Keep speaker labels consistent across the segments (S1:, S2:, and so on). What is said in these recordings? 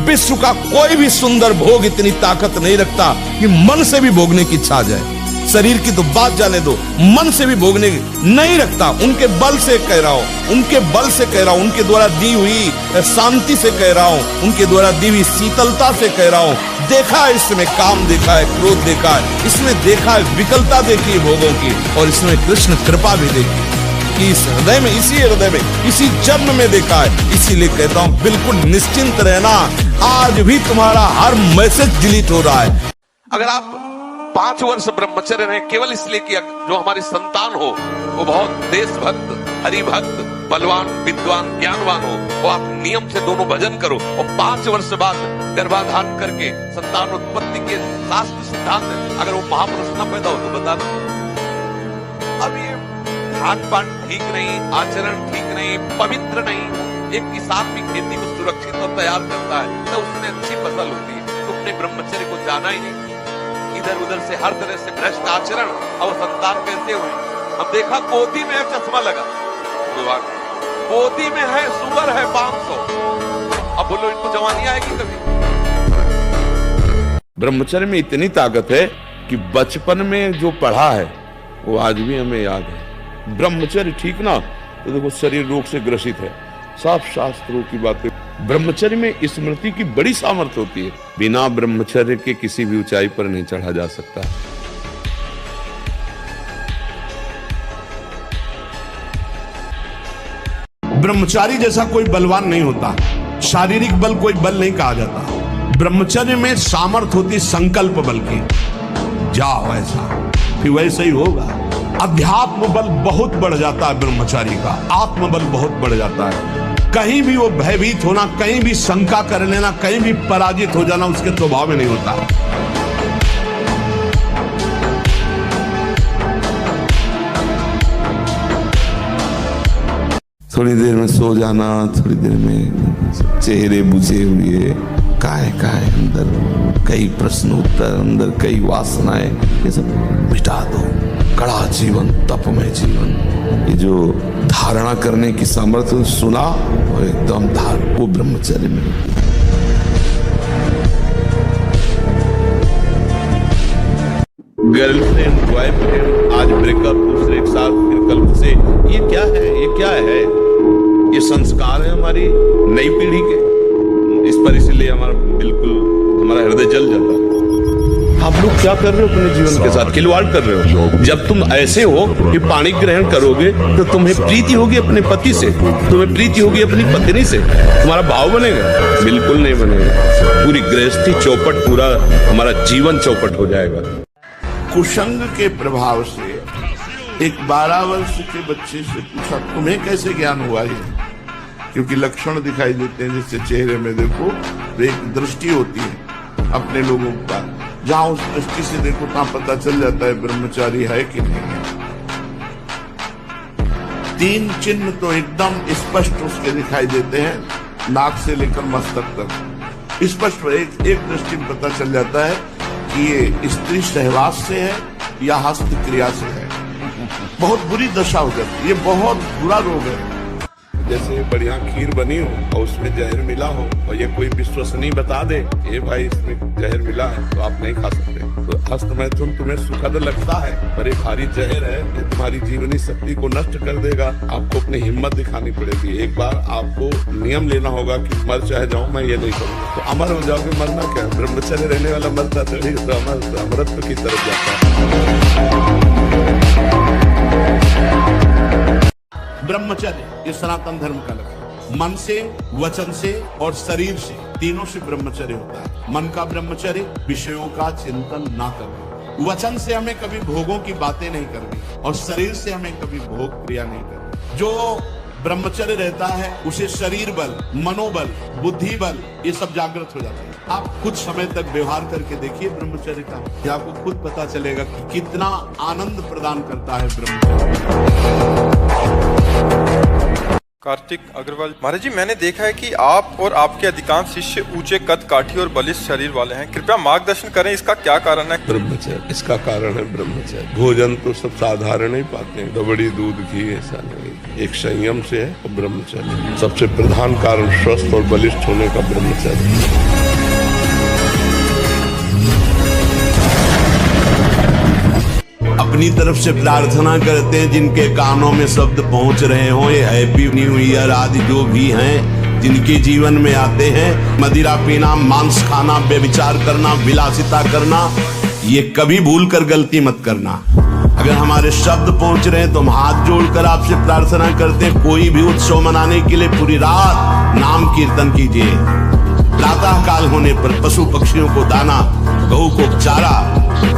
S1: विश्व का कोई भी सुंदर भोग इतनी ताकत नहीं रखता कि मन से भी भोगने की इच्छा आ जाए। शरीर की तो बात जाने दो, मन से भी भोगने नहीं रखता। उनके बल से कह रहा हूं, उनके बल से कह रहा हूं, उनके द्वारा दी हुई शांति से कह रहा हूं, उनके द्वारा दी हुई शीतलता से कह रहा हूं। देखा है इसमें काम, देखा है क्रोध, देखा है इसमें, देखा है विकलता देखी है भोगों की, और इसमें कृष्ण कृपा भी देखी कि इस हृदय में, इसी हृदय में, इसी जन्म में देखा है। इसीलिए कहता हूं बिल्कुल निश्चिंत रहना, आज भी तुम्हारा हर मैसेज डिलीट हो रहा है।
S2: अगर आप 5 वर्ष ब्रह्मचर्य रहे केवल इसलिए कि जो हमारी संतान हो वो बहुत देशभक्त, हरिभक्त, बलवान, विद्वान, ज्ञानवान हो, वो आप नियम से दोनों भजन करो, और 5 वर्ष बाद गर्भाधान करके संतान उत्पत्ति के शास्त्र सिद्धांत है, अगर वो महापुरुष न पैदा हो तो बता दो। अब ये खान पान ठीक नहीं, आचरण ठीक नहीं, पवित्र नहीं। एक किसान भी खेती को सुरक्षित और तैयार करता है तो उसमें अच्छी फसल होती है। तो अपने ब्रह्मचर्य को जाना ही नहीं, इधर उधर से हर तरह से भ्रष्ट आचरण, और संतान कैसे हुए। अब देखा गोदी में चश्मा लगा, गोदी में है सुअर है 500, अब बोलो इनको जवानी आएगी कभी।
S1: ब्रह्मचर्य में इतनी ताकत है कि बचपन में जो पढ़ा है वो आज भी हमें याद है। ब्रह्मचर्य ठीक ना तो देखो शरीर रोग से ग्रसित है, साफ शास्त्रों की बातें। ब्रह्मचर्य में स्मृति की बड़ी सामर्थ्य होती है। बिना ब्रह्मचर्य के किसी भी ऊंचाई पर नहीं चढ़ा जा सकता। ब्रह्मचारी जैसा कोई बलवान नहीं होता, शारीरिक बल कोई बल नहीं कहा जाता। ब्रह्मचर्य में सामर्थ्य होती संकल्प बल की, जाओ ऐसा फिर वैसे ही होगा। अध्यात्म बल बहुत बढ़ जाता है ब्रह्मचारी का, आत्मबल बहुत बढ़ जाता है। कहीं भी वो भयभीत होना, कहीं भी शंका कर लेना, कहीं भी पराजित हो जाना उसके स्वभाव में नहीं होता। थोड़ी देर में सो जाना, थोड़ी देर में चेहरे बुझे हुए, काय अंदर कई प्रश्न उत्तर, अंदर कई वासनाएं, ये सब मिटा दो। कड़ा जीवन, तपमय जीवन, ये जो धारणा करने की सामर्थ्य सुना और एकदम वो ब्रह्मचर्य में। गर्लफ्रेंड, बॉयफ्रेंड, आज ब्रेकअप, दूसरे के साथ, फिर कल से, ये क्या है, ये क्या है? ये संस्कार है हमारी नई पीढ़ी के। इस पर इसलिए हमारा हृदय जल जाता है। आप लोग क्या कर रहे हो अपने जीवन के साथ? खिलवाड़ कर रहे हो। जब तुम ऐसे हो कि पानी ग्रहण करोगे तो तुम्हें प्रीति होगी अपने पति से, तुम्हें प्रीति होगी अपनी पत्नी से, तुम्हारा भाव बनेगा? बिल्कुल नहीं बनेगा। पूरी गृहस्थी चौपट, पूरा हमारा जीवन चौपट हो जाएगा। कुसंग के प्रभाव से एक 12 वर्ष के बच्चे से पूछा, तुम्हें कैसे ज्ञान हुआ है? क्योंकि लक्षण दिखाई देते हैं, जिससे चेहरे में देखो एक दृष्टि होती है अपने लोगों का, जहां उस दृष्टि से देखो तहां पता चल जाता है ब्रह्मचारी है कि नहीं है। 3 चिन्ह तो एकदम स्पष्ट उसके दिखाई देते हैं, नाक से लेकर मस्तक तक स्पष्ट एक दृष्टि में पता चल जाता है कि ये स्त्री सहवास से है या हस्त क्रिया से है। बहुत बुरी दशा हो जाती है, ये बहुत बुरा रोग है। जैसे बढ़िया खीर बनी हो और उसमें जहर मिला हो, और ये कोई विश्वसनीय बता दे ये भाई इसमें जहर मिला है तो आप नहीं खा सकते, तो हस्त मैथुन तुम्हें सुखद लगता है, पर एक भारी जहर है, ये तुम्हारी जीवनी शक्ति को नष्ट कर देगा। आपको अपनी हिम्मत दिखानी पड़ेगी। एक बार आपको नियम लेना होगा कि मर चाहे जाऊं, मैं ये नहीं करूंगा, तो अमर हो जाओगे। मरना क्या, ब्रह्मचर्य रहने वाला मरता थोड़ी, तो अमरत्व की तरफ जाता है। ब्रह्मचर्य ये सनातन धर्म का लक्ष्य। मन से, वचन से और शरीर से, तीनों से ब्रह्मचर्य होता है। मन का ब्रह्मचर्य, विषयों का चिंतन ना करना। वचन से हमें कभी भोगों की बातें नहीं करनी, और शरीर से हमें कभी भोग क्रिया नहीं करनी। जो ब्रह्मचर्य रहता है उसे शरीर बल, मनोबल, बुद्धि बल ये सब जागृत हो जाता है। आप कुछ समय तक व्यवहार करके देखिए ब्रह्मचर्य का, कि आपको खुद पता चलेगा कि कितना आनंद प्रदान करता है ब्रह्मचर्य।
S3: कार्तिक अग्रवाल महाराज जी, मैंने देखा है कि आप और आपके अधिकांश शिष्य ऊंचे कद काठी और बलिष्ठ शरीर वाले हैं, कृपया मार्गदर्शन करें, इसका क्या कारण है?
S1: ब्रह्मचर्य, इसका कारण है ब्रह्मचर्य। भोजन तो सब साधारण ही पाते हैं, दबड़ी दूध घी ऐसा नहीं। एक संयम से है और ब्रह्मचर्य। सबसे प्रधान कारण स्वस्थ और बलिष्ठ होने का ब्रह्मचर्य। अपनी तरफ से प्रार्थना करते हैं जिनके कानों में शब्द पहुंच रहे हो, ये हैप्पी न्यू ईयर आदि जो भी हैं, जिनके जीवन में आते हैं, मदिरा पीना, मांस खाना, व्यभिचार करना, विलासिता करना, ये कभी भूल कर गलती मत करना। अगर हमारे शब्द पहुंच रहे हैं तो हम हाथ जोड़कर आपसे प्रार्थना करते हैं, कोई भी उत्सव मनाने के लिए पूरी रात नाम कीर्तन कीजिए। प्रातः काल होने पर पशु पक्षियों को दाना, गऊ को चारा,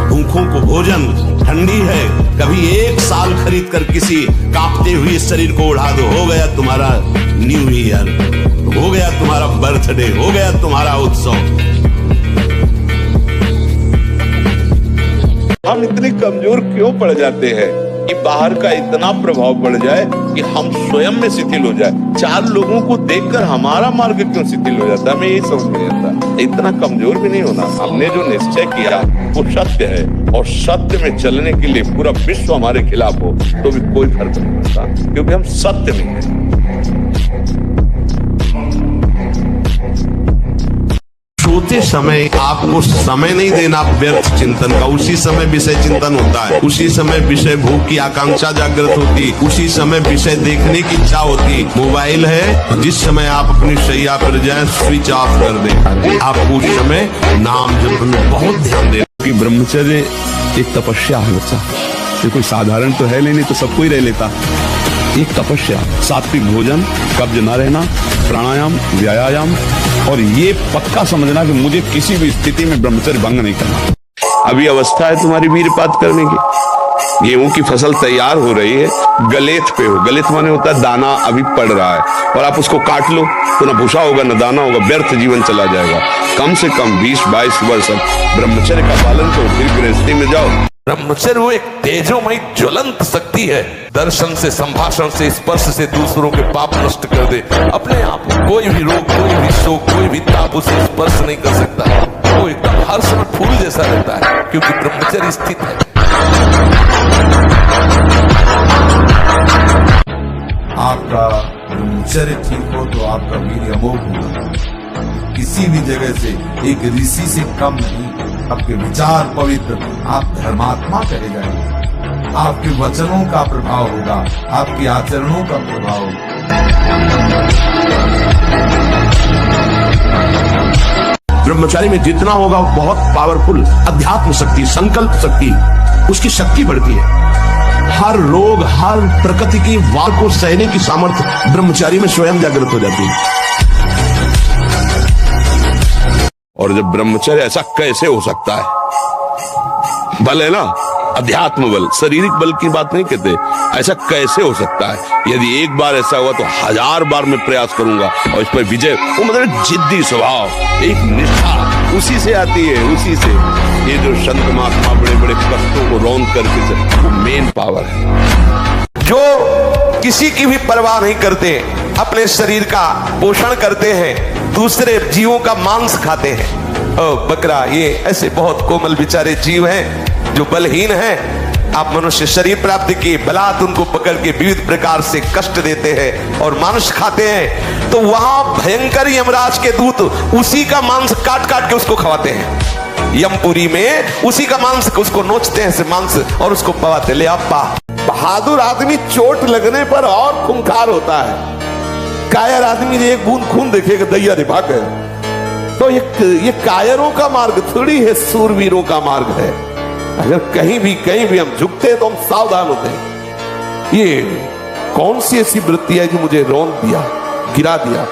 S1: भूखों को भोजन, ठंडी है कभी 1 साल खरीद कर किसी कांपते हुए शरीर को उड़ा दो, हो गया तुम्हारा न्यू ईयर, हो गया तुम्हारा बर्थडे, हो गया तुम्हारा उत्सव। हम इतने कमजोर क्यों पड़ जाते हैं कि बाहर का इतना प्रभाव पड़ जाए कि हम स्वयं में शिथिल हो जाए। 4 लोगों को देखकर हमारा मार्ग क्यों शिथिल हो जाता है, हमें यही समझ नहीं आता। इतना कमजोर भी नहीं होना। हमने जो निश्चय किया वो सत्य है, और सत्य में चलने के लिए पूरा विश्व हमारे खिलाफ हो तो भी कोई फर्क नहीं पड़ता, क्योंकि हम सत्य में हैं। सोते समय आपको समय नहीं देना व्यर्थ चिंतन का, उसी समय विषय चिंतन होता है, उसी समय विषय भूख की आकांक्षा जागृत होती, उसी समय विषय देखने की इच्छा होती। मोबाइल है, जिस समय आप अपनी शैया पर जाए स्विच ऑफ कर दें, आपको उस समय नाम जप में बहुत ध्यान देना।
S4: कि ब्रह्मचर्य एक तपस्या है बच्चा, ये कोई साधारण तो है नहीं तो सब कोई रह लेता। एक तपस्या, सात्विक भोजन, कब्ज न रहना, प्राणायाम, व्यायाम, और ये पक्का समझना कि मुझे किसी भी स्थिति में ब्रह्मचर्य भंग नहीं करना।
S1: अभी अवस्था है तुम्हारी वीरपात करने की। गेहूं की फसल तैयार हो रही है, गलेथ पे हो, गलेथ माने होता है दाना अभी पड़ रहा है, और आप उसको काट लो तो ना भूसा होगा ना दाना होगा, व्यर्थ जीवन चला जाएगा। कम से कम 20-22 वर्ष ब्रह्मचर्य का पालन करो, फिर गृहस्थी में जाओ।
S2: ब्रह्मचर्य वो एक तेजोमयी ज्वलंत शक्ति है, दर्शन से, संभाषण से, स्पर्श से दूसरों के पाप नष्ट कर दे। अपने आप कोई भी रोग, कोई भी शोक, कोई भी ताप उसे स्पर्श नहीं कर सकता। वो एकदम हर समय फूल जैसा रहता है, क्योंकि ब्रह्मचर्य स्थित है।
S5: आपका ब्रह्मचर्य ठीक हो तो आपका वीर्य अमोघ होगा, किसी भी जगह से एक ऋषि से कम नहीं। आपके विचार पवित्र, आप धर्मात्मा कहे जाएंगे, आपके वचनों का प्रभाव होगा, आपके आचरणों का प्रभाव होगा।
S1: ब्रह्मचारी में जितना होगा वो बहुत पावरफुल अध्यात्म शक्ति, संकल्प शक्ति, उसकी शक्ति बढ़ती है। हर रोग, हर प्रकृति की वार को सहने की सामर्थ्य ब्रह्मचारी में स्वयं जागृत हो जाती है। और जब ब्रह्मचर्य, ऐसा कैसे हो सकता है? बल है ना, अध्यात्म बल, शारीरिक बल की बात नहीं कहते। ऐसा कैसे हो सकता है? यदि एक बार ऐसा हुआ तो 1000 बार मैं प्रयास करूंगा और इस पर विजय। वो मतलब जिद्दी स्वभाव, एक निष्ठा उसी से आती है, उसी से। ये जो संत महात्मा बड़े बड़े कष्टों को रौंद करके, वो मेन पावर है।
S2: जो किसी की भी परवाह नहीं करते, अपने शरीर का पोषण करते हैं, दूसरे जीवों का मांस खाते हैं। बकरा, ये ऐसे बहुत कोमल बेचारे जीव हैं जो बलहीन हैं। आप मनुष्य शरीर प्राप्ति की बलात् उनको पकड़ के विविध प्रकार से कष्ट देते हैं और मांस खाते हैं, तो वहां भयंकर यमराज के दूत उसी का मांस काट काट के उसको खवाते हैं। यमपुरी में उसी का मांस उसको नोचते हैं से मांस और उसको पवाते। ले आपा, बहादुर आदमी चोट लगने पर और खूंखार होता है। कायर आदमी एक बूंद खून देखेगा दैया रे भाग गए। तो ये कायरों का मार्ग थोड़ी है, सूरवीरों का मार्ग है। अगर कहीं भी हम झुकते हैं तो हम सावधान होते हैं। ये कौन सी ऐसी वृत्ति है जो मुझे रौंद दिया, गिरा दिया?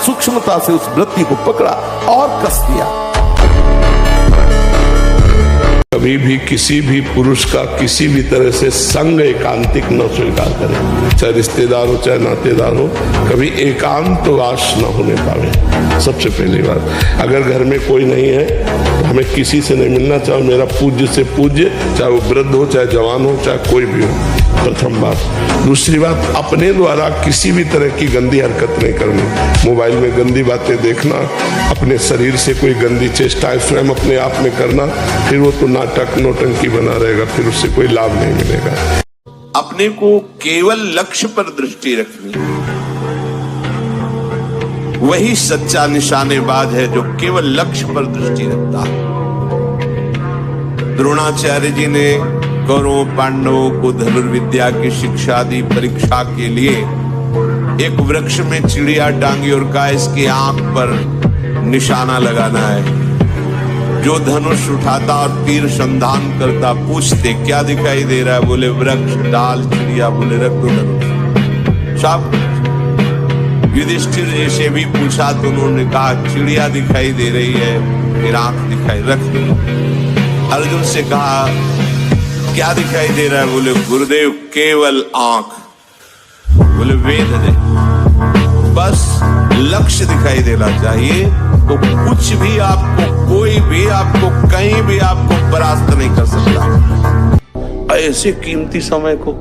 S2: सूक्ष्मता से उस वृत्ति को पकड़ा और कस दिया।
S1: कभी भी किसी भी पुरुष का किसी भी तरह से संग एकांतिक न स्वीकार करें, चाहे रिश्तेदार हो चाहे नातेदार हो, कभी एकांतवास न होने पावे। सबसे पहली बात, अगर घर में कोई नहीं है तो हमें किसी से नहीं मिलना, चाहे मेरा पूज्य से पूज्य, चाहे वो वृद्ध हो, चाहे जवान हो, चाहे कोई भी हो। प्रथम बात। दूसरी बात, अपने द्वारा किसी भी तरह की गंदी हरकत नहीं करनी। मोबाइल में गंदी बातें देखना, अपने शरीर से कोई गंदी चेष्टाएं स्वयं अपने आप में करना, फिर वो तो नाटक नौटंकी बना रहेगा, फिर उससे कोई लाभ नहीं मिलेगा। अपने को केवल लक्ष्य पर दृष्टि रखनी। वही सच्चा निशानेबाज है जो केवल लक्ष्य पर दृष्टि रखता है। द्रोणाचार्य जी ने कौरवों पांडवों को धनुर्विद्या की शिक्षा दी। परीक्षा के लिए एक वृक्ष में चिड़िया टांगी और कहा इसकी आंख पर निशाना लगाना है। जो धनुष उठाता और तीर संधान करता, पूछते क्या दिखाई दे रहा है? बोले वृक्ष, डाल, चिड़िया। बोले रख दो धनुष। सब युधिष्ठिर जी से भी पूछा तो उन्होंने कहा चिड़िया दिखाई दे रही है, फिर आंख दिखाई, रख दो। अर्जुन से कहा क्या दिखाई दे रहा है? बोले गुरुदेव केवल आंख। बोले वेद दे, बस लक्ष्य दिखाई देना चाहिए तो कुछ भी आपको, कोई भी आपको, कहीं भी आपको परास्त नहीं कर सकता। ऐसे कीमती समय को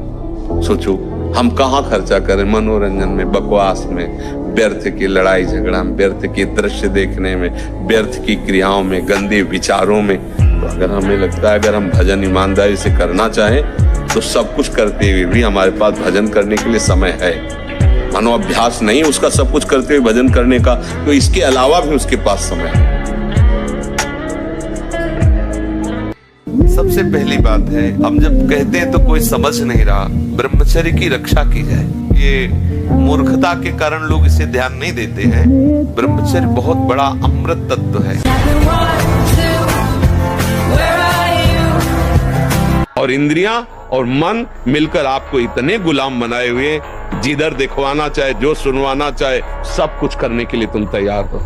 S1: सोचो हम कहाँ खर्चा करें? मनोरंजन में, बकवास में, व्यर्थ की लड़ाई झगड़ा में, व्यर्थ के दृश्य देखने में, व्यर्थ की क्रियाओं में, गंदे विचारों में। तो अगर हमें लगता है अगर हम भजन ईमानदारी से करना चाहें तो सब कुछ करते हुए भी हमारे पास भजन करने के लिए समय है। मानो अभ्यास नहीं उसका सब कुछ करते हुए भजन करने का, तो इसके अलावा भी उसके पास समय है। सबसे पहली बात है, हम जब कहते हैं तो कोई समझ नहीं रहा, ब्रह्मचर्य की रक्षा की जाए। ये मूर्खता के कारण लोग इसे ध्यान नहीं देते हैं। ब्रह्मचर्य बहुत बड़ा अमृत तत्व है। और इंद्रियां और मन मिलकर आपको इतने गुलाम बनाए हुए, जिधर दिखवाना चाहे, जो सुनवाना चाहे, सब कुछ करने के लिए तुम तैयार हो।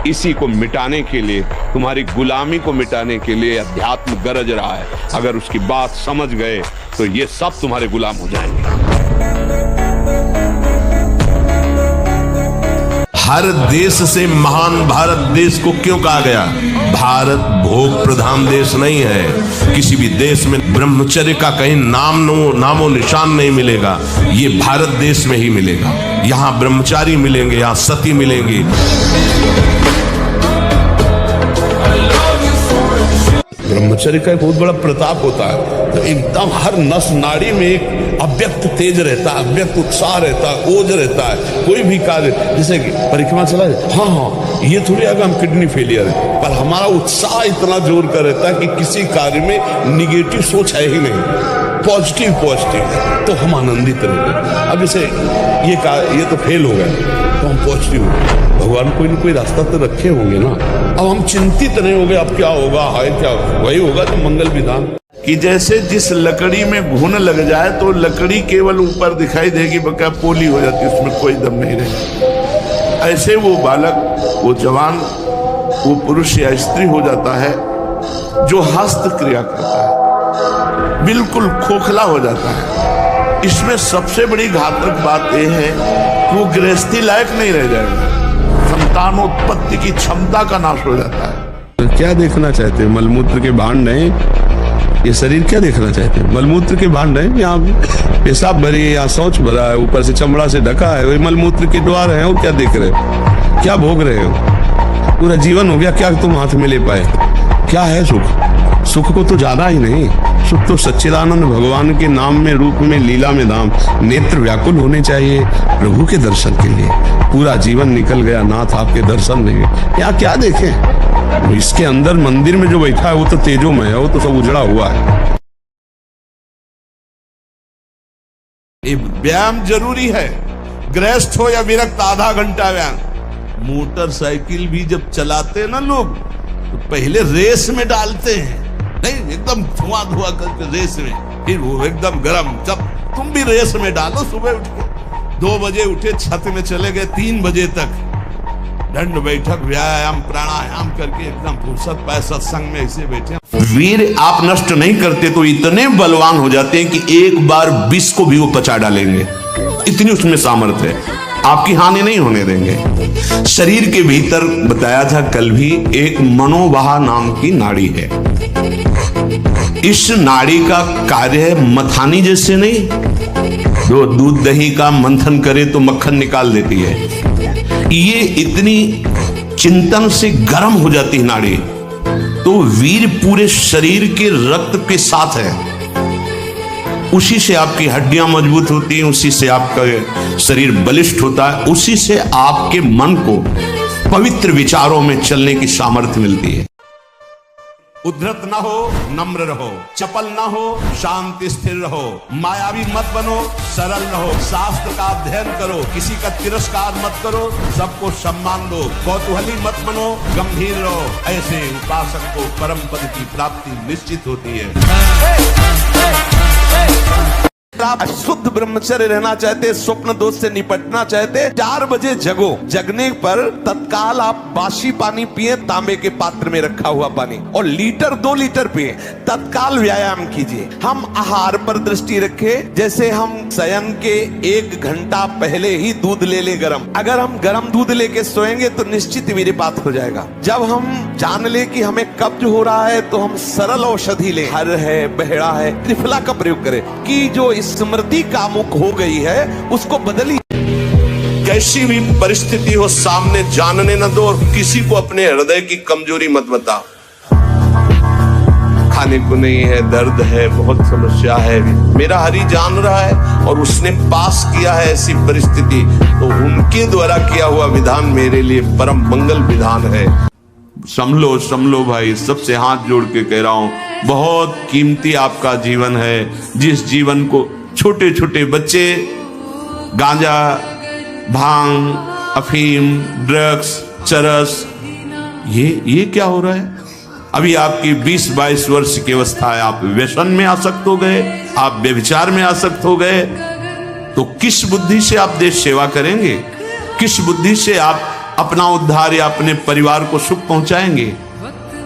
S1: इसी को मिटाने के लिए, तुम्हारी गुलामी को मिटाने के लिए अध्यात्म गरज रहा है। अगर उसकी बात समझ गए तो ये सब तुम्हारे गुलाम हो जाएंगे। हर देश से महान भारत देश को क्यों कहा गया? भारत भोग प्रधान देश नहीं है। किसी भी देश में ब्रह्मचर्य का कहीं नामो निशान नहीं मिलेगा। ये भारत देश में ही मिलेगा। यहाँ ब्रह्मचारी मिलेंगे, यहाँ सती मिलेंगी।
S4: ब्रह्मचर्य का एक बहुत बड़ा प्रताप होता है। तो एकदम हर नस नाड़ी में एक अव्यक्त तेज रहता है, अव्यक्त उत्साह रहता है, ओज रहता है। कोई भी कार्य, जैसे परिक्रमा चला जाए, हाँ ये थोड़ी अगर हम किडनी फेलियर है, पर हमारा उत्साह इतना जोर का रहता है कि किसी कार्य में निगेटिव सोच है ही नहीं, पॉजिटिव तो हम आनंदित रहते। अब जैसे ये तो फेल हो गया तो हम पॉजिटिव हो गए। भगवान कोई ना कोई रास्ता तो रखे होंगे ना। अब हम चिंतित नहीं हो गए अब क्या होगा, हाय क्या वही होगा तो मंगल विधान।
S1: कि जैसे जिस लकड़ी में घुन लग जाए तो लकड़ी केवल ऊपर दिखाई देगी, बका पोली हो जाती, उसमें कोई दम नहीं रहेगा। ऐसे वो बालक, वो जवान, वो पुरुष या स्त्री हो जाता है जो हस्त क्रिया करता है, बिल्कुल खोखला हो जाता है। इसमें सबसे बड़ी घातक बात यह है कि वो गृहस्थी लायक नहीं रह जाएगा। संतानोत्पत्ति की क्षमता का नाश हो जाता है।
S4: तो क्या देखना चाहते हैं? मलमूत्र के भांड हैं ये शरीर, क्या देखना चाहते हैं? मलमूत्र के भांड हैं, यहाँ पेशाब भरी है, यहाँ शौच भरा है, ऊपर से चमड़ा से ढका है, वही मलमूत्र के द्वार है। और क्या देख रहे हो? क्या भोग रहे हो? पूरा जीवन हो गया, क्या तुम हाथ में ले पाए? क्या है सुख? सुख को तो ज्यादा ही नहीं, सुख तो सच्चिदानंद भगवान के नाम में, रूप में, लीला में धाम। नेत्र व्याकुल होने चाहिए प्रभु के दर्शन के लिए। पूरा जीवन निकल गया, नाथ आपके दर्शन नहीं, यहाँ क्या देखें? इसके अंदर मंदिर में जो बैठा है वो तो तेजोमय है, वो तो सब उजड़ा हुआ है।
S1: व्यायाम जरूरी है, गृहस्थ हो या विरक्त, आधा घंटा व्यायाम। मोटरसाइकिल भी जब चलाते हैं ना लोग, तो पहले रेस में डालते हैं, नहीं एकदम धुआं करके रेस में, फिर वो एकदम गरम। जब तुम भी रेस में डालो, सुबह उठ के 2 बजे उठे, छत में चले गए 3 बजे तक, दंड बैठक, व्यायाम, प्राणायाम करके एकदम फुर्सत पाए, सत्संग में ऐसे बैठे। वीर आप नष्ट नहीं करते तो इतने बलवान हो जाते हैं कि एक बार विष को भी वो पचा डालेंगे, इतनी उसमें सामर्थ्य है, आपकी हानि नहीं होने देंगे। शरीर के भीतर बताया था कल भी, एक मनोवाह नाम की नाड़ी है। इस नाड़ी का कार्य है मथानी जैसे नहीं, जो दूध दही का मंथन करे तो मक्खन निकाल देती है, ये इतनी चिंतन से गर्म हो जाती है नाड़ी। तो वीर पूरे शरीर के रक्त के साथ है,
S4: उसी से आपकी हड्डियां मजबूत होती हैं, उसी से आपका शरीर बलिष्ठ होता है, उसी से आपके मन को पवित्र विचारों में चलने की सामर्थ्य मिलती है। उद्धत ना हो, नम्र रहो, चपल ना हो, शांति स्थिर रहो, मायावी मत बनो, सरल रहो, शास्त्र का अध्ययन करो, किसी का तिरस्कार मत करो, सबको सम्मान दो, कौतूहली मत बनो, गंभीर रहो। ऐसे उपासक को परम पद की प्राप्ति निश्चित होती है। आप शुद्ध ब्रह्मचर्य रहना चाहते, स्वप्न दोष से निपटना चाहते, 4 बजे जगो। जगने पर तत्काल आप बासी पानी पिए, तांबे के पात्र में रखा हुआ पानी, और लीटर 2 लीटर पिए। तत्काल व्यायाम कीजिए। हम आहार पर दृष्टि रखें, जैसे हम शयन के 1 घंटा पहले ही दूध ले ले गरम। अगर हम गरम दूध लेके सोएंगे तो निश्चित वीर्यपात हो जाएगा। जब हम जान ले कि हमें कब्ज हो रहा है तो हम सरल औषधि ले, हर है, बहेड़ा है, त्रिफला का प्रयोग करें कि जो स्मृति कामुक हो गई है उसको बदली।
S6: कैसी भी परिस्थिति हो सामने जानने न दो, और किसी को अपने हृदय की कमजोरी मत बताओ। खाने को नहीं है, दर्द है, बहुत समस्या है, मेरा हरि जान रहा है और उसने पास किया है ऐसी परिस्थिति, तो उनके द्वारा किया हुआ विधान मेरे लिए परम मंगल विधान है।
S4: समलो भाई, सबसे हाथ जोड़ के कह रहा हूं, बहुत कीमती आपका जीवन है। जिस जीवन को छोटे छोटे बच्चे गांजा, भांग, अफीम, ड्रग्स, चरस, ये क्या हो रहा है? अभी आपकी 20-22 वर्ष की अवस्था है, आप व्यसन में आसक्त हो गए, आप व्यभिचार में आसक्त हो गए, तो किस बुद्धि से आप देश सेवा करेंगे? किस बुद्धि से आप अपना उद्धार या अपने परिवार को सुख पहुंचाएंगे?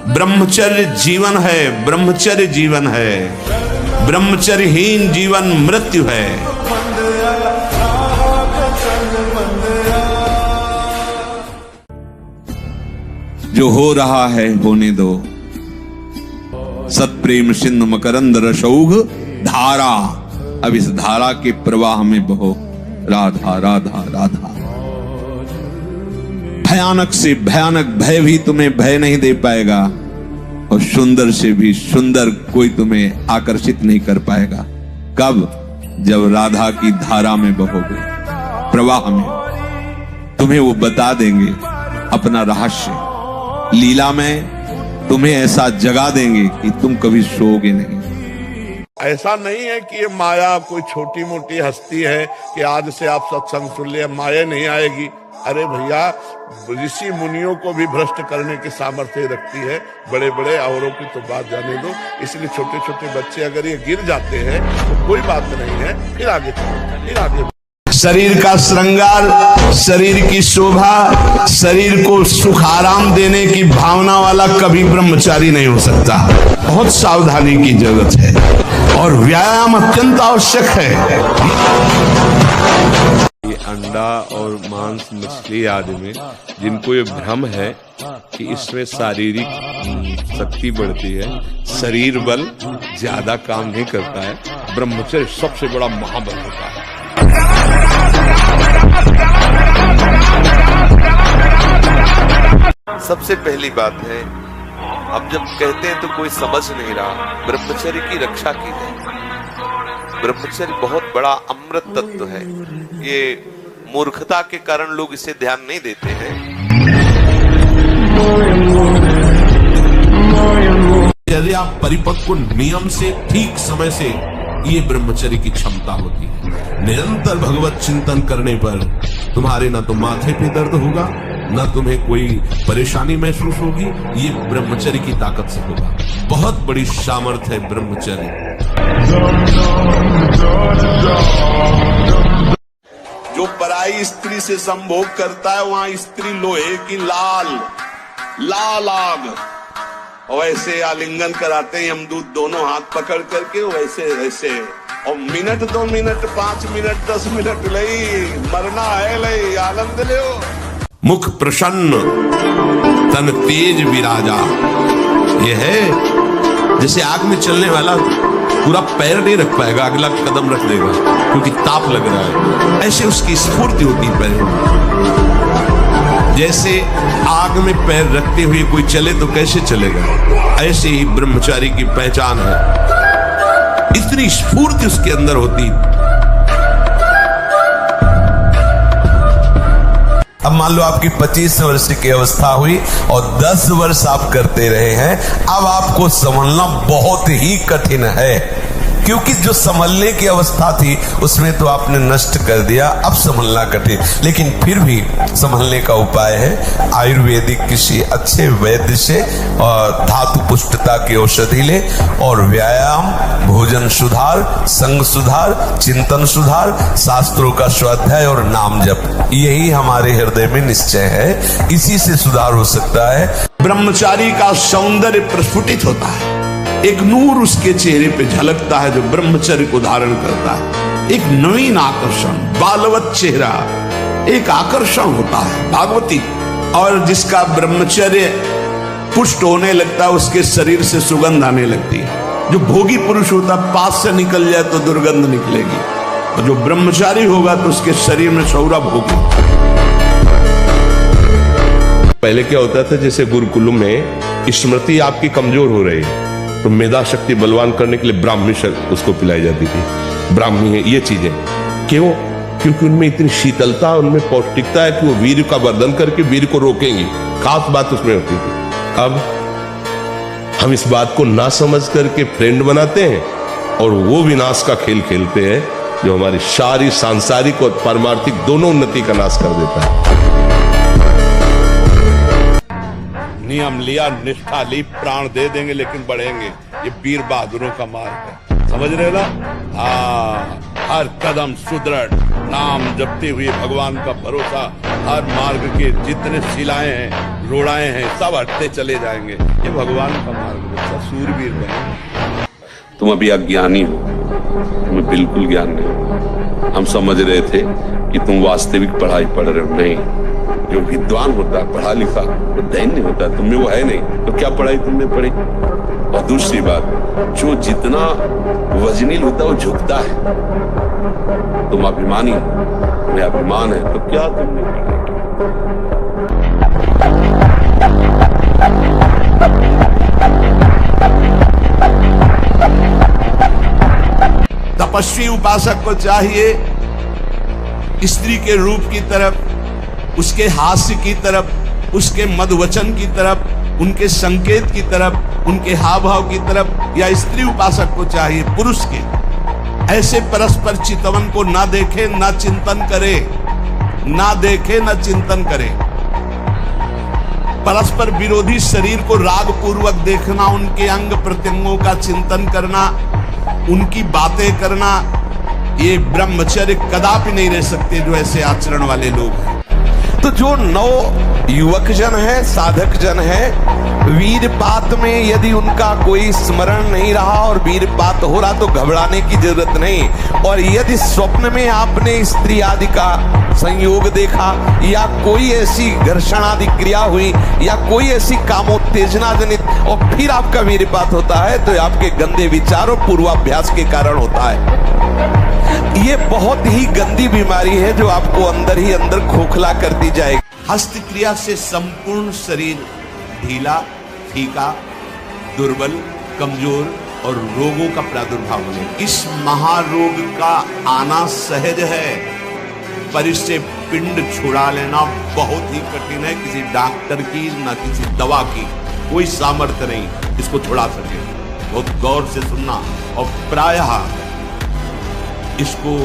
S4: ब्रह्मचर्य जीवन है, ब्रह्मचर्य जीवन है। ब्रह्मचर्यहीन जीवन मृत्यु है। जो हो रहा है होने दो, सत्प्रेम सिंधु मकरंद रसौघ धारा, अब इस धारा के प्रवाह में बहो, राधा राधा राधा। भयानक से भयानक भय भी तुम्हें भय नहीं दे पाएगा, और सुंदर से भी सुंदर कोई तुम्हें आकर्षित नहीं कर पाएगा। कब? जब राधा की धारा में बहोगे, प्रवाह में, तुम्हें वो बता देंगे अपना रहस्य। लीला में तुम्हें ऐसा जगा देंगे कि तुम कभी सोओगे नहीं।
S7: ऐसा नहीं है कि ये माया कोई छोटी मोटी हस्ती है कि आज से आप सत्संग सुन लिया माया नहीं आएगी। अरे भैया, ऋषि मुनियों को भी भ्रष्ट करने की सामर्थ्य रखती है, बड़े बड़े औरों की तो बात जाने दो। इसलिए छोटे छोटे बच्चे अगर ये गिर जाते हैं तो कोई बात नहीं है, फिर आगे
S6: शरीर का श्रृंगार, शरीर की शोभा, शरीर को सुख आराम देने की भावना वाला कभी ब्रह्मचारी नहीं हो सकता। बहुत सावधानी की जरूरत है और व्यायाम अत्यंत आवश्यक है।
S1: ये अंडा और मांस, मछली आदि में जिनको ये भ्रम है कि इसमें शारीरिक शक्ति बढ़ती है, शरीर बल ज्यादा काम नहीं करता है, ब्रह्मचर्य सबसे बड़ा महाबल होता है।
S2: सबसे पहली बात है, अब जब कहते हैं तो कोई समझ नहीं रहा, ब्रह्मचर्य की रक्षा की है। ब्रह्मचर्य बहुत बड़ा अमृत तत्व है। ये मूर्खता के कारण लोग इसे ध्यान नहीं देते हैं।
S6: यदि आप परिपक्व नियम से ठीक समय से, ये ब्रह्मचर्य की क्षमता होती है। निरंतर भगवत चिंतन करने पर तुम्हारे न तो माथे पे दर्द होगा, न तुम्हें कोई परेशानी महसूस होगी। ये ब्रह्मचर्य की ताकत से होगा। बहुत बड़ी सामर्थ्य है ब्रह्मचर्य। जो पराई स्त्री से संभोग करता है, वहां स्त्री लोहे की लाल आग, वैसे आलिंगन कराते हैं यमदूत दोनों हाथ पकड़ करके, वैसे और मिनट 2 मिनट 5 मिनट 10 मिनट लई मरना है, लई आनंद ले। मुख प्रसन्न तन तेज विराजा, ये है जैसे आग में चलने वाला पूरा पैर नहीं रख पाएगा, अगला कदम रख देगा क्योंकि ताप लग रहा है। ऐसे उसकी स्फूर्ति होती पैर में। जैसे आग में पैर रखते हुए कोई चले तो कैसे चलेगा, ऐसे ही ब्रह्मचारी की पहचान है।
S7: इतनी स्फूर्ति उसके अंदर होती।
S5: अब मान लो आपकी 25 वर्ष की अवस्था हुई और 10 वर्ष आप करते रहे हैं, अब आपको संभलना बहुत ही कठिन है, क्योंकि जो संभलने की अवस्था थी उसमें तो आपने नष्ट कर दिया, अब संभलना कठिन। लेकिन फिर भी संभलने का उपाय है, आयुर्वेदिक किसी अच्छे वैद्य से और धातु पुष्टता की औषधि ले और व्यायाम, भोजन सुधार, संग सुधार, चिंतन सुधार, शास्त्रों का स्वाध्याय और नाम जप, यही हमारे हृदय में निश्चय है, इसी से सुधार हो सकता है।
S7: ब्रह्मचारी का सौंदर्य प्रस्फुटित होता है, एक नूर उसके चेहरे पे झलकता है जो ब्रह्मचर्य को धारण करता है। एक नवीन आकर्षण, बालवत चेहरा, एक आकर्षण होता है भागवती। और जिसका ब्रह्मचर्य पुष्ट होने लगता है उसके शरीर से सुगंध आने लगती है। जो भोगी पुरुष होता है पास से निकल जाए तो दुर्गंध निकलेगी, और जो ब्रह्मचारी होगा तो उसके शरीर में सौरभ होगी।
S1: पहले क्या होता था, जैसे गुरुकुल में स्मृति आपकी कमजोर हो रही है तो मेधा शक्ति बलवान करने के लिए ब्राह्मी उसको पिलाई जाती थी, ब्राह्मी है ये चीजें। क्यों? क्योंकि उनमें इतनी शीतलता, उनमें पौष्टिकता है कि वो वीर का वर्धन करके वीर को रोकेंगी, खास बात उसमें होती थी। अब हम इस बात को ना समझ करके फ्रेंड बनाते हैं और वो विनाश का खेल खेलते हैं जो हमारी सारी सांसारिक और पारमार्थिक दोनों उन्नति का नाश कर देता है। नियम लिया, निष्ठा ली, प्राण दे देंगे लेकिन बढ़ेंगे, ये वीर बहादुरों का मार्ग है, समझ रहे ना? हर कदम सुदृढ़, नाम जपते हुए भगवान का भरोसा, हर मार्ग के जितने शिलाएं हैं, रोड़ाएं हैं, सब हटते चले जाएंगे, ये भगवान का मार्ग है, सूरवीर बने। तुम अभी अज्ञानी हो, तुम्हें बिल्कुल ज्ञान नहीं। हम समझ रहे थे कि तुम वास्तविक पढ़ाई पढ़ रहे हो, नहीं। जो विद्वान होता है, पढ़ा लिखा, वो दैन्य होता है, तुमने वो है नहीं, तो क्या पढ़ाई तुमने पढ़ी? और दूसरी बात, जो जितना वजनील होता है वो झुकता है। तुम अभिमानी हो, तुम्हें अभिमान है, तो क्या तुमने पढ़ाई?
S7: तपस्वी उपासक को चाहिए स्त्री के रूप की तरफ, उसके हास्य की तरफ, उसके मधुवचन की तरफ, उनके संकेत की तरफ, उनके हाव भाव की तरफ, या स्त्री उपासक को चाहिए पुरुष के ऐसे परस्पर चितवन को ना देखे ना चिंतन करे, ना देखे ना चिंतन करे। परस्पर विरोधी शरीर को राग पूर्वक देखना, उनके अंग प्रत्यंगों का चिंतन करना, उनकी बातें करना, ये ब्रह्मचर्य कदापि नहीं रह सकते जो ऐसे आचरण वाले लोग हैं।
S2: तो जो नव युवक जन है, साधक जन है, वीरपात में यदि उनका कोई स्मरण नहीं रहा और वीरपात हो रहा तो घबराने की जरूरत नहीं। और यदि स्वप्न में आपने स्त्री आदि का संयोग देखा या कोई ऐसी घर्षण आदि क्रिया हुई या कोई ऐसी कामोत्तेजना जनित और फिर आपका वीरपात होता है तो आपके गंदे विचार और पूर्वाभ्यास के कारण होता है। ये बहुत ही गंदी बीमारी है जो आपको अंदर ही अंदर खोखला करती जाएगी।
S7: हस्त क्रिया से संपूर्ण शरीर ढीला, फीका, दुर्बल, कमजोर और रोगों का प्रादुर्भाव होने, इस महारोग का आना सहज है, पर इससे पिंड छुड़ा लेना बहुत ही कठिन है। किसी डॉक्टर की ना किसी दवा की कोई सामर्थ्य नहीं इसको छुड़ा सके। बहुत गौर से सुनना, और प्रायः इसको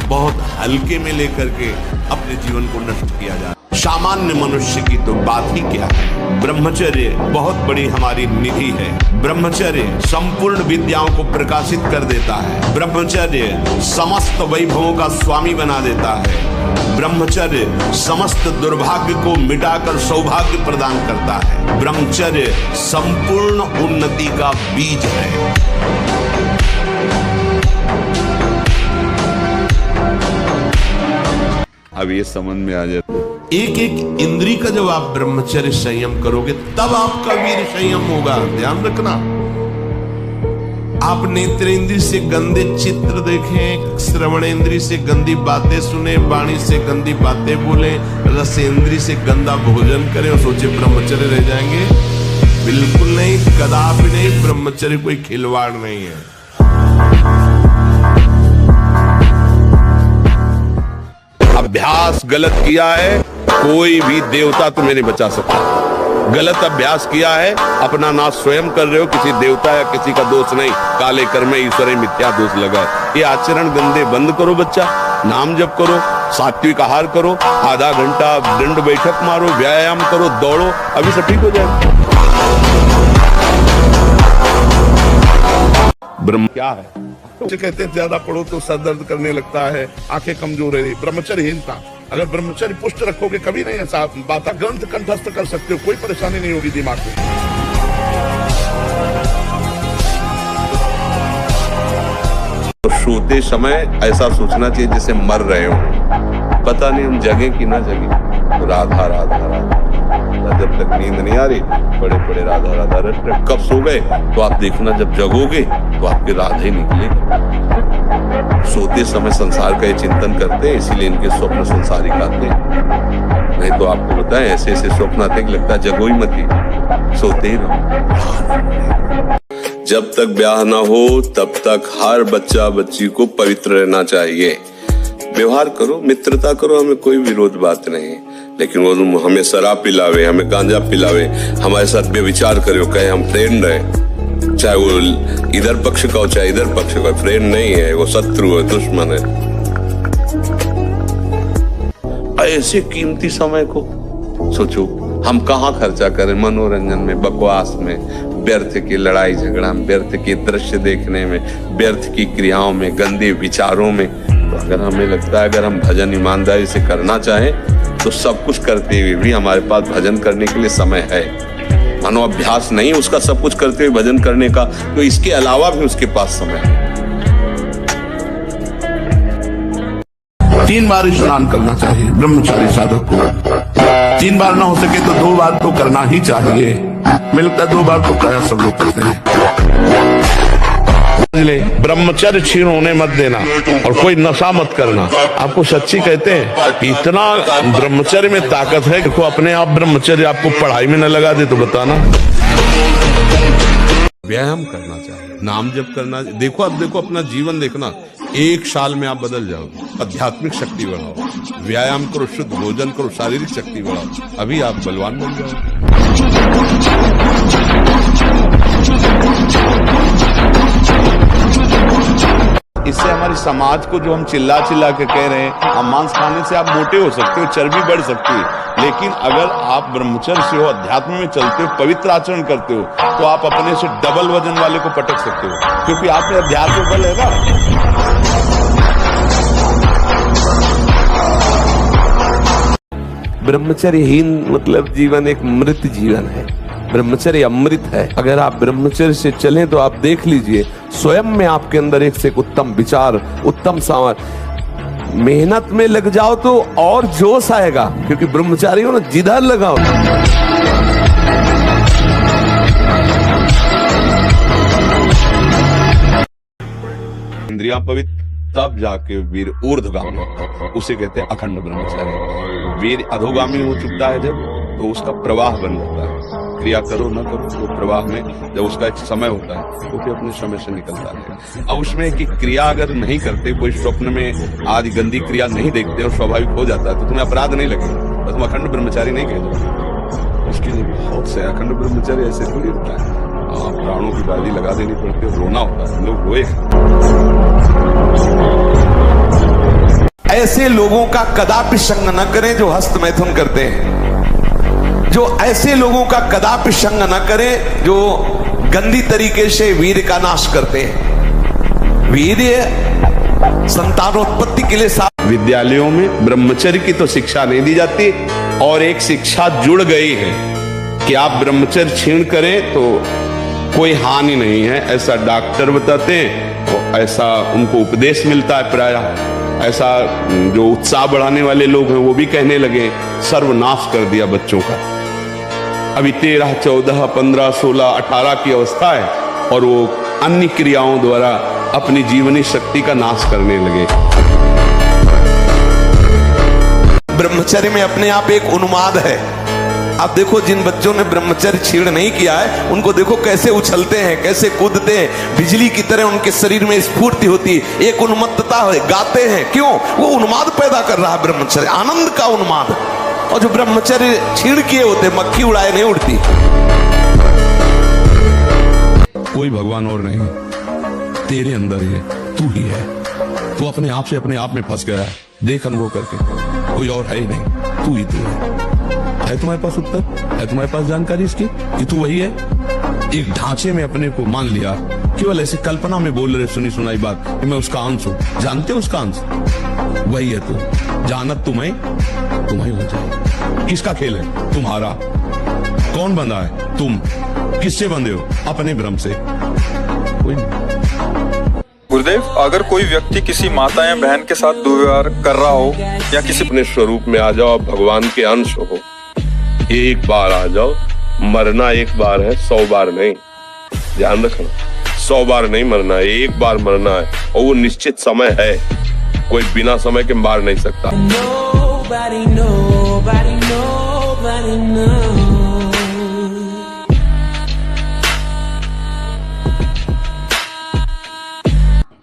S7: बहुत हल्के में लेकर के अपने जीवन को नष्ट किया जाए। सामान्य मनुष्य की तो बात ही क्या है। ब्रह्मचर्य बहुत बड़ी हमारी निधि है। ब्रह्मचर्य संपूर्ण विद्याओं को प्रकाशित कर देता है। ब्रह्मचर्य समस्त वैभवों का स्वामी बना देता है। ब्रह्मचर्य समस्त दुर्भाग्य को मिटाकर सौभाग्य प्रदान करता है। ब्रह्मचर्य संपूर्ण उन्नति का बीज है।
S1: अब ये समझ में आ जाता है।
S7: एक एक इंद्री का जब आप ब्रह्मचर्य संयम करोगे तब आपका वीर संयम होगा। ध्यान रखना, आप नेत्रेंद्री से गंदे चित्र देखें, श्रवणेंद्री से गंदी बातें सुने, वाणी से गंदी बातें बोले, रसेंद्री से गंदा भोजन करें और सोचे ब्रह्मचर्य रह जाएंगे। बिल्कुल नहीं, कदापि नहीं। ब्रह्मचर्य कोई खिलवाड़ नहीं है।
S1: अभ्यास गलत किया है, कोई भी देवता तुम्हें नहीं बचा सकता। गलत अभ्यास किया है, अपना नाश स्वयं कर रहे हो, किसी देवता या किसी का दोष नहीं। काले कर्म ईश्वर मिथ्या दोष लगा है। ये आचरण गंदे बंद करो बच्चा, नाम जप करो, सात्विक आहार करो, आधा घंटा दंड बैठक मारो, व्यायाम करो, दौड़ो, अभी सब ठीक हो जाएगा। ब्रह्म क्या है?
S7: कहते हैं ज्यादा पढ़ो तो सर दर्द करने लगता है, आंखें कमजोर है, ब्रह्मचर्यहीनता। अगर ब्रह्मचर्य पुष्ट रखोगे कभी नहीं ऐसा बात ग्रंथ कंठस्थ कर सकते हो, कोई परेशानी नहीं होगी दिमाग में।
S1: तो सोते समय ऐसा सोचना चाहिए जैसे मर रहे हो, पता नहीं हम जगे कि ना जगे। तो राधा राधा राधा, जब तक नींद नहीं आ रही बड़े बड़े राधा राधा रट रहे। कब सो गए तो आप देखना, जब जगोगे तो आपके राधे निकलेगा। सोते समय संसार का ये चिंतन करते हैं, इसीलिए इनके स्वप्न संसारिक आते हैं। नहीं तो आपको बताएं ऐसे ऐसे स्वप्न आते कि लगता है जगो ही मत ही, सोते ही रहो। जब तक ब्याह ना हो तब तक हर बच्चा बच्ची को पवित्र रहना चाहिए। व्यवहार करो, मित्रता करो, हमें कोई विरोध बात नहीं, लेकिन वो हमें शराब पिलावे, हमें गांजा पिलावे, हमारे साथ बेविचार करे, कहे हम फ्रेंड रहे, चाहे वो इधर पक्ष का हो चाहे इधर पक्ष का, फ्रेंड नहीं है, वो शत्रु है, दुश्मन है। ऐसे कीमती समय को सोचो, हम कहाँ खर्चा करें? मनोरंजन में, बकवास में, व्यर्थ की लड़ाई झगड़ा में, व्यर्थ के दृश्य देखने में, व्यर्थ की क्रियाओं में, गंदे विचारों में। तो अगर हमें लगता है अगर हम भजन ईमानदारी से करना चाहें तो सब कुछ करते हुए भी हमारे पास भजन करने के लिए समय है। मानो अभ्यास नहीं उसका सब कुछ करते हुए भजन करने का, तो इसके अलावा भी उसके पास समय है।
S7: 3 बार स्नान करना चाहिए ब्रह्मचारी साधक को। 3 बार ना हो सके तो 2 बार तो करना ही चाहिए। मिलता 2 बार तो प्राय सब लोग करते हैं। ब्रह्मचर्य छीन होने मत देना और कोई नशा मत करना। आपको सच्ची कहते हैं, इतना ब्रह्मचर्य में ताकत है कि अपने आप ब्रह्मचर्य आपको पढ़ाई में न लगा दे तो बताना।
S1: व्यायाम करना चाहिए, नाम जप करना। देखो अब देखो अपना जीवन देखना, 1 साल में आप बदल जाओगे। आध्यात्मिक शक्ति बढ़ाओ, व्यायाम करो, शुद्ध भोजन करो, शारीरिक शक्ति बढ़ाओ, अभी आप बलवान बन जाओगे। इससे हमारे समाज को जो हम चिल्ला चिल्ला के कह रहे हैं, हम मांस खाने से आप मोटे हो सकते हो, चर्बी बढ़ सकती है, लेकिन अगर आप ब्रह्मचर्य से हो, अध्यात्म में चलते हो, पवित्र आचरण करते हो, तो आप अपने से डबल वजन वाले को पटक सकते हो, क्योंकि आप में अध्यात्म बल है ना।
S2: ब्रह्मचर्यहीन मतलब जीवन एक मृत जीवन है। ब्रह्मचर्य अमृत है। अगर आप ब्रह्मचर्य से चलें तो आप देख लीजिए स्वयं में आपके अंदर एक से एक उत्तम विचार, उत्तम सामर्थ। मेहनत में लग जाओ तो और जोश आएगा, क्योंकि ब्रह्मचारी हो ना, जिधर लगाओ।
S1: इंद्रियां पवित्र तब जाके वीर ऊर्ध्वगामी, उसे कहते हैं अखंड ब्रह्मचारी। वीर अधोगामी हो चुकता है जब, तो उसका प्रवाह बन जाता है। क्रिया करो न करो, वो प्रवाह में जब उसका एक समय होता है तो फिर अपने समय से निकलता है। अब उसमें कि क्रिया अगर नहीं करते, कोई स्वप्न में आदि गंदी क्रिया नहीं देखते और स्वाभाविक हो जाता है, तो तुम्हें अपराध नहीं लगेगा, तो तुम अखंड ब्रह्मचारी नहीं कह जाओ। उसके लिए बहुत से अखंड ब्रह्मचारी ऐसे थोड़ी होता है। प्राणों की बाजी लगा देनी पड़ती है, रोना होता है, लोग रोए।
S2: ऐसे लोगों का कदापि संग न करें जो हस्त मैथुन करते हैं। जो ऐसे लोगों का कदापि संग न करें जो गंदी तरीके से वीर्य का नाश करते हैं। वीर्य संतानोत्पत्ति के लिए
S1: विद्यालयों में ब्रह्मचर्य की तो शिक्षा नहीं दी जाती, और एक शिक्षा जुड़ गई है कि आप ब्रह्मचर्य छीन करें तो कोई हानि नहीं है, ऐसा डॉक्टर बताते हैं, तो ऐसा उनको उपदेश मिलता है प्रायः। ऐसा जो उत्साह बढ़ाने वाले लोग हैं वो भी कहने लगे, सर्वनाश कर दिया बच्चों का। अभी 13, 14, 15, 16, 18 की अवस्था है और वो अन्य क्रियाओं द्वारा अपनी जीवनी शक्ति का नाश करने लगे।
S2: ब्रह्मचर्य में अपने आप एक उन्माद है। आप देखो जिन बच्चों ने ब्रह्मचर्य छीण नहीं किया है उनको देखो कैसे उछलते हैं, कैसे कूदते हैं, बिजली की तरह उनके शरीर में स्फूर्ति होती है, एक उन्मत्तता है, गाते हैं। क्यों? वो उन्माद पैदा कर रहा है ब्रह्मचर्य, आनंद का उन्माद। और जो ब्रह्मचर्य छीण किए होते मक्खी उड़ाए नहीं उड़ती।
S4: कोई भगवान और नहीं, तेरे अंदर ही है, तू ही है। तू अपने आप से अपने आप में फंस गया है, देख अनुभव करके, कोई और है ही नहीं, तू ही तू है तुम्हारे पास उत्तर? है तुम्हारे पास जानकारी इसकी कि तू वही है? एक ढांचे में अपने को मान लिया, केवल ऐसे कल्पना में बोल रहे सुनी सुनाई बात कि मैं उसका अंश हूं। जानते हो उसका अंश वही है तू। जानत तुम्हें हो जाए। किसका खेल है? तुम्हारा। कौन बंधा है? तुम। किससे बंधे हो? अपने भ्रम से। कोई नहीं।
S3: गुरुदेव, अगर कोई व्यक्ति किसी माता या बहन के साथ दुर्व्यवहार कर रहा हो या किसी
S7: अपने स्वरूप में आ जाओ, भगवान के अंश हो, एक बार आ जाओ। मरना एक बार है, 100 बार नहीं। ध्यान रखना, 100 बार नहीं मरना है, एक बार मरना है, और वो निश्चित समय है। कोई बिना समय के मार नहीं सकता।
S8: Nobody, nobody, nobody knows.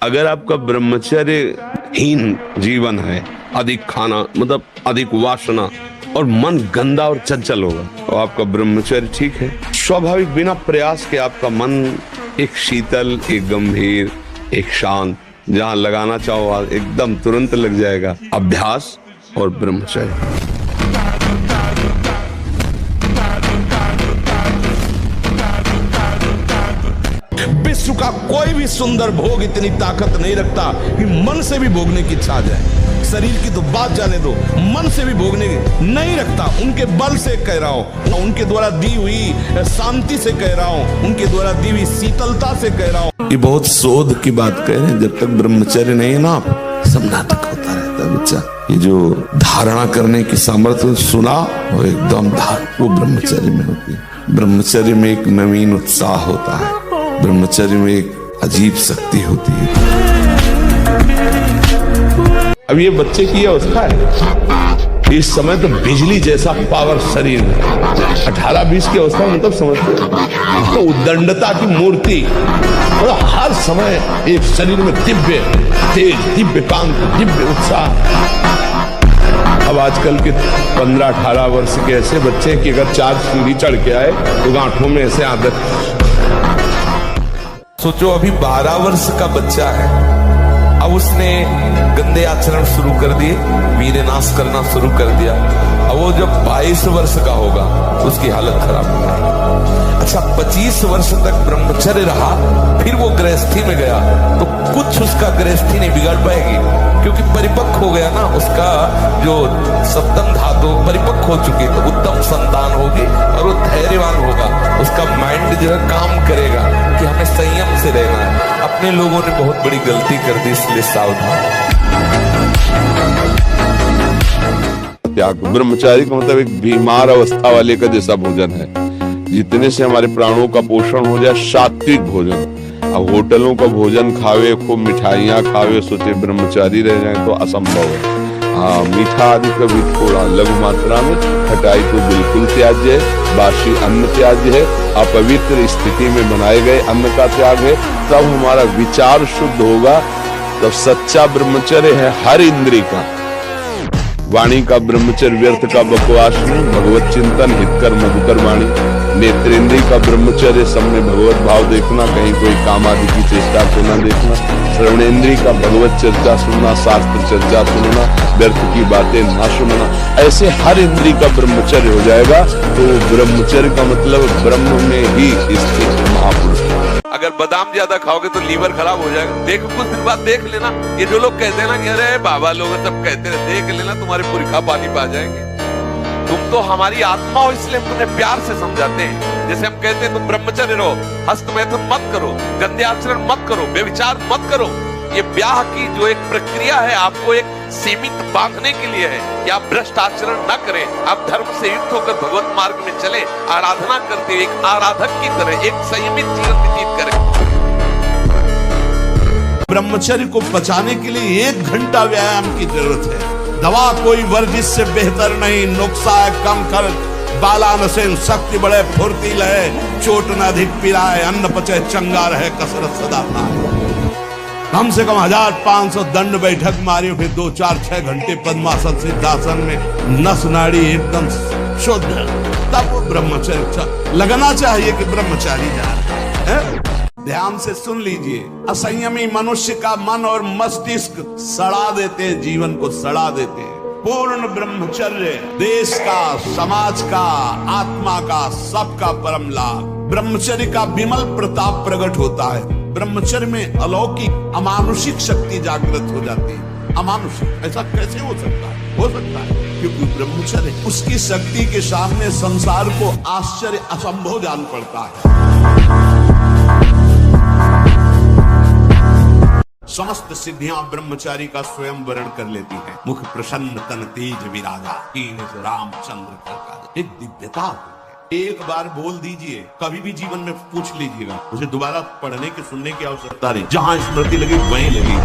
S4: अगर आपका ब्रह्मचर्यहीन जीवन है, अधिक खाना मतलब अधिक वासना और मन गंदा और चंचल होगा, तो आपका ब्रह्मचर्य ठीक है। स्वाभाविक बिना प्रयास के आपका मन एक शीतल, एक गंभीर, एक शांत, जहां लगाना चाहो एकदम तुरंत लग जाएगा। अभ्यास और ब्रह्मचर्य।
S7: विश्व का कोई भी सुंदर भोग इतनी ताकत नहीं रखता कि मन से भी भोगने की इच्छा आ जाए। शरीर की तो बात जाने दो, मन से भी भोगने की नहीं रखता। उनके बल से कह रहा हूं, उनके द्वारा दी हुई शांति से कह रहा हूं, उनके द्वारा दी हुई शीतलता से कह रहा हूं।
S4: ये बहुत शोध की बात कह रहे हैं। जब तक ब्रह्मचर्य नहीं है ना, सब नाटक होता रहता है बच्चा। ये जो धारणा करने की सामर्थ्य सुना और एकदम वो ब्रह्मचर्य में होती है। ब्रह्मचर्य में एक नवीन उत्साह होता है, ब्रह्मचर्य में एक अजीब शक्ति होती है।
S7: अब ये बच्चे की अवस्था है, इस समय तो बिजली जैसा पावर शरीर में। 18-20 की अवस्था मतलब समझते हो, तो उद्दंडता की मूर्ति और हर समय एक शरीर में दिव्य तेज, दिव्य कांति, दिव्य उत्साह। अब आजकल के 15-18 वर्ष के ऐसे बच्चे कि अगर 4 सीढ़ी चढ़ के आए तो गांठों में ऐसे आदत।
S2: सोचो अभी 12 वर्ष का बच्चा है, अब उसने गंदे आचरण शुरू कर दिए, वीर्य नाश करना शुरू कर दिया। अब वो जब 22 वर्ष का होगा उसकी हालत खराब हो जाएगी। अच्छा, 25 वर्ष तक ब्रह्मचर्य रहा, फिर वो गृहस्थी में गया तो कुछ उसका गृहस्थी नहीं बिगाड़ पाएगी, क्योंकि परिपक्व हो गया ना, उसका जो सप्तम धातु परिपक्व हो चुकी, तो उत्तम संतान होगी और वो धैर्यवान होगा। उसका माइंड जो है काम करेगा कि हमें संयम से रहना है। अपने लोगों ने बहुत बड़ी गलती कर दी, इसलिए सावधान।
S7: त्याग ब्रह्मचारी का मतलब एक बीमार अवस्था वाले का जैसा भोजन है, जितने से हमारे प्राणों का पोषण हो जाए, सात्विक भोजन। अब होटलों का भोजन खावे, खूब मिठाइयाँ खावे, सोचे ब्रह्मचारी रह जाए तो असंभव है। हाँ, मीठा आदि कभी थोड़ा लघु मात्रा में, खटाई तो बिल्कुल त्याज्य है, बासी अन्न त्याज्य है, अपवित्र स्थिति में बनाए गए अन्न का त्याग है। तब हमारा विचार शुद्ध होगा, तब सच्चा ब्रह्मचर्य है हर इंद्रिय का। वाणी का ब्रह्मचर्य व्यर्थ का बकवास नहीं, भगवत चिंतन हितकर मधुकर वाणी। नेत्रेंद्रिय का ब्रह्मचर्य सब में भगवत भाव देखना, कहीं कोई काम आदि की चेष्टा को न देखना। श्रवणेन्द्रिय का भगवत चर्चा सुनना, शास्त्र चर्चा सुनना, व्यर्थ की बातें न सुनना। ऐसे हर इंद्रिय का ब्रह्मचर्य हो जाएगा, तो ब्रह्मचर्य का मतलब ब्रह्म में ही स्थित महापुरुष।
S2: अगर बादाम ज्यादा खाओगे तो लीवर खराब हो जाएगा। देखो कुछ दिन बाद देख लेना, ये जो लोग कहते हैं ना कि अरे बाबा लोग सब कहते हैं, देख लेना तुम्हारे पुरखा पानी पा जाएंगे। तुम तो हमारी आत्मा हो, इसलिए हम तुम्हें प्यार से समझाते हैं। जैसे हम कहते हैं तुम ब्रह्मचर्य रहो, हस्तमैथुन मत करो, गंदे आचरण मत करो, व्यभिचार मत करो। ये ब्याह की जो एक प्रक्रिया है, आपको एक सीमित बांधने के लिए है कि आप भ्रष्ट आचरण न करें, आप धर्म से युक्त होकर भगवत मार्ग में चले, आराधना करते हुए एक आराधक की तरह एक संयमित जीवन व्यतीत करें।
S7: ब्रह्मचर्य को बचाने के लिए 1 घंटा व्यायाम की जरूरत है। दवा कोई वर्जिश से बेहतर नहीं, नुस्खा है कम खर्च,
S6: बाला नसेन शक्ति बड़े फुर्ती लहे, चोट न अधिक पिलाए, अन्न पचे चंगा रहे, कसरत सदा पाए। कम से कम 1500 दंड बैठक मारी, फिर 2, 4, 6 घंटे पद्मासन सिद्धासन में नस नाड़ी एकदम शुद्ध, तब वो ब्रह्मचर्य लगना चाहिए कि ब्रह्मचारी जा रहा है। ध्यान से सुन लीजिए, असंयमी मनुष्य का मन और मस्तिष्क सड़ा देते हैं, जीवन को सड़ा देते हैं। पूर्ण ब्रह्मचर्य देश का, समाज का, आत्मा का, सबका परम लाभ। ब्रह्मचर्य का विमल प्रताप प्रकट होता है। ब्रह्मचर्य में अलौकिक अमानुषिक शक्ति जागृत हो जाती है। अमानुषिक ऐसा कैसे हो सकता है? हो सकता है क्योंकि ब्रह्मचर्य उसकी शक्ति के सामने संसार को आश्चर्य असंभव जान पड़ता है। समस्त सिद्धियां ब्रह्मचारी का स्वयं वर्ण कर लेती हैं। मुख प्रसन्न तन तेज विरागा, कीन रामचंद्र का एक दिव्यता है। एक बार बोल दीजिए, कभी भी जीवन में पूछ लीजिएगा, उसे दोबारा पढ़ने के सुनने की आवश्यकता नहीं। जहां स्मृति लगी वहीं लगी।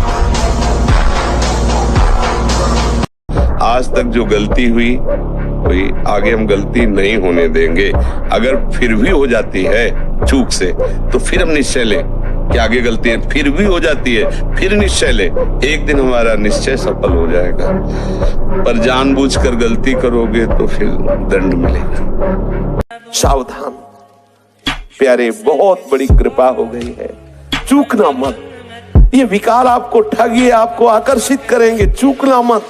S1: आज तक जो गलती हुई कोई आगे हम गलती नहीं होने देंगे। अगर फिर भी हो जाती है चूक से, तो फिर हम निश्चय लें कि आगे गलती है, फिर भी हो जाती है, फिर निश्चय ले, एक दिन हमारा निश्चय सफल हो जाएगा। पर जानबूझकर गलती करोगे तो फिर दंड मिलेगा।
S2: सावधान प्यारे, बहुत बड़ी कृपा हो गई है, चूकना मत। ये विकार आपको ठगिए, आपको आकर्षित करेंगे, चूकना मत।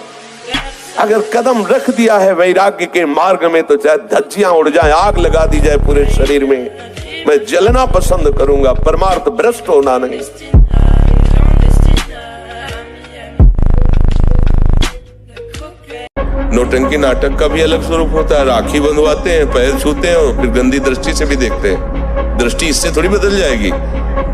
S2: अगर कदम रख दिया है वैराग्य के मार्ग में, तो चाहे धज्जियां उड़ जाए, आग लगा दी जाए पूरे शरीर में, मैं जलना पसंद करूंगा, परमार्थ भ्रष्ट होना नहीं। नौटंकी नाटक का भी अलग स्वरूप होता है। राखी बंधवाते हैं, पैर छूते हैं और फिर गंदी दृष्टि से भी देखते हैं। दृष्टि इससे थोड़ी बदल जाएगी,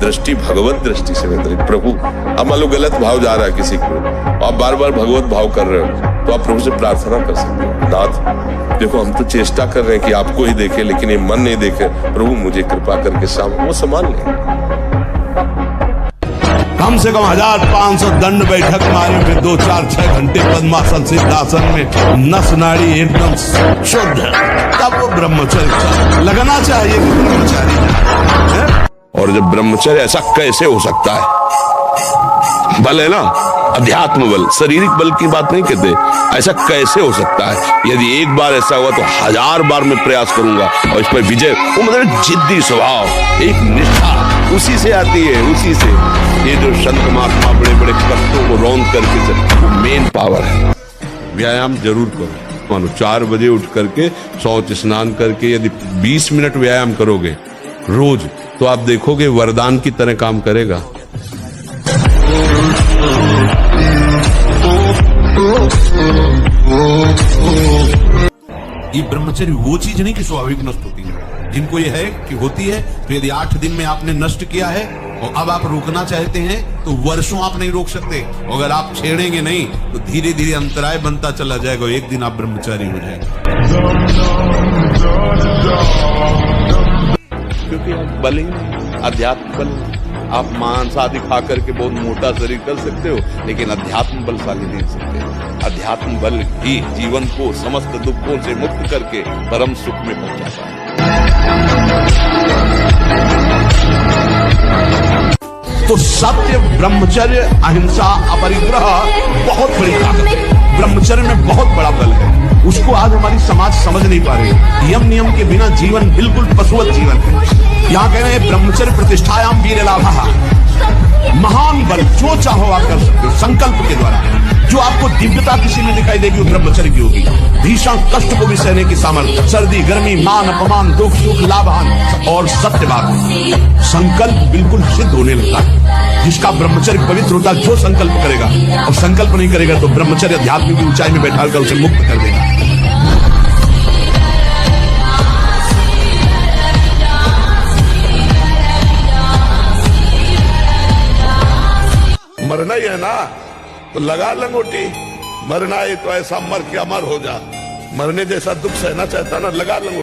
S2: दृष्टि भगवत दृष्टि से बदलेगी। प्रभु, अब मान लो गलत भाव जा रहा है किसी को, आप बार बार भगवत भाव कर रहे हो, तो आप प्रभु से प्रार्थना कर सकते हो, नाथ देखो हम तो चेष्टा कर रहे हैं कि आपको ही देखे, लेकिन ये मन नहीं देखे, प्रभु मुझे कृपा करके वो संभाल ले।
S6: कम से कम 1500 दंड बैठक मारी, फिर 2, 4, 6 घंटे पद्मासन सिद्धासन में नस नाड़ी एकदम शुद्ध, तब वो ब्रह्मचर्य लगना चाहिए कि ब्रह्मचारी है।
S1: और जब ब्रह्मचर्य ऐसा कैसे हो सकता है? बल है ना, अध्यात्म बल, शारीरिक बल की बात नहीं कहते। ऐसा कैसे हो सकता है? यदि एक बार ऐसा हुआ तो 1000 बार मैं प्रयास करूंगा और इस पर विजय। वो मतलब जिद्दी स्वभाव, एक निष्ठा उसी से आती है, उसी से। ये जो संत महात्मा बड़े बड़े कष्टों को रौंद करके चलते, वो मेन पावर है। व्यायाम जरूर करो। मानो 4 बजे उठ करके शौच स्नान करके यदि 20 मिनट व्यायाम करोगे रोज, तो आप देखोगे वरदान की तरह काम करेगा।
S6: ये ब्रह्मचर्य वो चीज नहीं कि स्वाभाविक नष्ट होती है। जिनको ये है कि होती है, तो यदि 8 दिन में आपने नष्ट किया है और अब आप रोकना चाहते हैं, तो वर्षों आप नहीं रोक सकते। अगर आप छेड़ेंगे नहीं, तो धीरे धीरे अंतराय बनता चला जाएगा, एक दिन आप ब्रह्मचारी हो जाएंगे।
S1: क्योंकि आप बल ही अध्यात्म बल, आप मांस आदि खा करके बहुत मोटा शरीर कर सकते हो, लेकिन अध्यात्म बलशाली नहीं सकते। अध्यात्म बल ही जीवन को समस्त दुखों से मुक्त करके परम सुख में पहुंचाता है।
S6: तो सत्य, ब्रह्मचर्य, अहिंसा, अपरिग्रह बहुत बड़ी ताकत है। ब्रह्मचर्य में बहुत बड़ा बल है, उसको आज हमारी समाज समझ नहीं पा रही। यम नियम के बिना जीवन बिल्कुल पशुवत जीवन है। यहाँ कह रहे हैं ब्रह्मचर्य प्रतिष्ठायाम वीर लाभः, महान बल जो चाहो आप कर सकते हो संकल्प के द्वारा। जो आपको दिव्यता किसी में दिखाई देगी वो ब्रह्मचर्य की होगी। भीषण कष्ट को भी सहने की सामर्थ्य, सर्दी गर्मी मान अपमान दुख सुख लाभान और सत्य बात, संकल्प बिल्कुल सिद्ध होने लगता है। जिसका ब्रह्मचर्य पवित्र होता है, जो संकल्प करेगा, और संकल्प नहीं करेगा तो ब्रह्मचर्य अध्यात्म की ऊंचाई में बैठा कर उसे मुक्त कर देगा।
S7: मरना ही है ना, तो लगा लंगोटी। मरना है तो ऐसा मर के अमर हो जा। मरने जैसा दुख सहना चाहता ना, लगा लंगोटी।